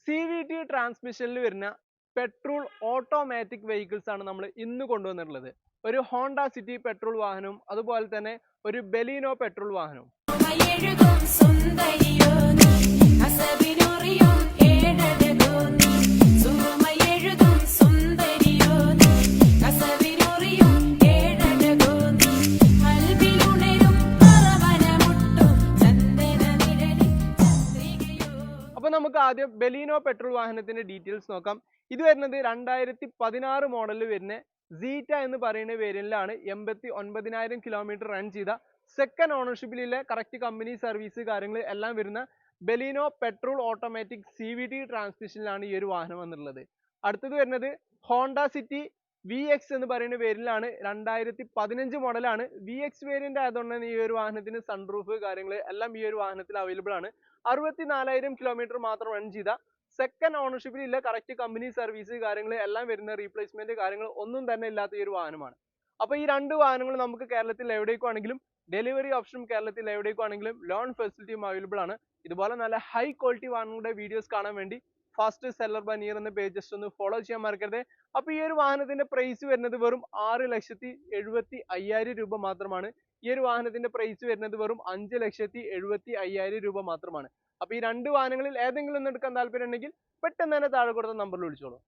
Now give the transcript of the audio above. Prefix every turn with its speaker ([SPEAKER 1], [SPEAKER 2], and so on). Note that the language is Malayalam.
[SPEAKER 1] CVT ട്രാൻസ്മിഷനിൽ വരുന്ന പെട്രോൾ ഓട്ടോമാറ്റിക് വെഹിക്കിൾസ് ആണ് നമ്മൾ ഇന്ന് കൊണ്ടുവന്നിട്ടുള്ളത്. ഒരു ഹോണ്ട സിറ്റി പെട്രോൾ വാഹനവും അതുപോലെ തന്നെ ഒരു ബെലീനോ പെട്രോൾ വാഹനവും. അപ്പോൾ നമുക്ക് ആദ്യം ബെലീനോ പെട്രോൾ വാഹനത്തിന്റെ ഡീറ്റെയിൽസ് നോക്കാം. ഇത് വരുന്നത് 2016 മോഡലിൽ വരുന്ന സീറ്റ എന്ന് പറയുന്ന വേരിയന്റിലാണ്. 89,000 കിലോമീറ്റർ റൺ ചെയ്ത സെക്കൻഡ് ഓണർഷിപ്പിലുള്ള കറക്റ്റ് കമ്പനി സർവീസ് കാര്യങ്ങൾ എല്ലാം വരുന്ന ബെലീനോ പെട്രോൾ ഓട്ടോമാറ്റിക് CVT ട്രാൻസ്മിഷനിലാണ് ഈ ഒരു വാഹനം വന്നിട്ടുള്ളത്. അടുത്തത് വരുന്നത് ഹോണ്ട സിറ്റി VX എന്ന് പറയുന്ന വേരിയന്റിലാണ്. 2015 മോഡലാണ്. VX വേരിയന്റ് ആയതുകൊണ്ട് തന്നെ ഈ ഒരു വാഹനത്തിന് സൺറൂഫ് കാര്യങ്ങൾ എല്ലാം ഈ ഒരു വാഹനത്തിൽ അവൈലബിൾ ആണ്. 64,000 കിലോമീറ്റർ മാത്രം റൺ ചെയ്ത സെക്കൻഡ് ഓണർഷിപ്പിൽ ഇല്ല കറക്റ്റ് കമ്പനി സർവീസ് കാര്യങ്ങൾ എല്ലാം വരുന്ന റീപ്ലേസ്മെന്റ് കാര്യങ്ങൾ ഒന്നും തന്നെ ഇല്ലാത്ത ഈ ഒരു വാഹനമാണ്. അപ്പോൾ ഈ രണ്ട് വാഹനങ്ങൾ നമുക്ക് കേരളത്തിൽ എവിടേക്കാണെങ്കിലും ഡെലിവറി ഓപ്ഷനും കേരളത്തിൽ എവിടേക്കാണെങ്കിലും ലോൺ ഫെസിലിറ്റിയും അവൈലബിൾ ആണ്. ഇതുപോലെ നല്ല ഹൈ ക്വാളിറ്റി വാഹനങ്ങളുടെ വീഡിയോസ് കാണാൻ വേണ്ടി ഫാസ്റ്റ് സെല്ലർ ബൈ നിയർ എന്ന പേജ് ജസ്റ്റ് ഒന്ന് ഫോളോ ചെയ്യാൻ മറക്കരുത്. അപ്പോൾ ഈ ഒരു വാഹനത്തിന്റെ പ്രൈസ് വരുന്നത് വെറും 6,75,000 രൂപ മാത്രമാണ്. ഈ ഒരു വാഹനത്തിന്റെ പ്രൈസ് വരുന്നത് വെറും 5,75,000 രൂപ മാത്രമാണ്. അപ്പോൾ ഈ രണ്ട് വാഹനങ്ങളിൽ ഏതെങ്കിലും ഒന്ന് എടുക്കാൻ താല്പര്യം ഉണ്ടെങ്കിൽ പെട്ടെന്ന് തന്നെ താഴെ കൊടുത്ത നമ്പറിൽ വിളിച്ചോളൂ.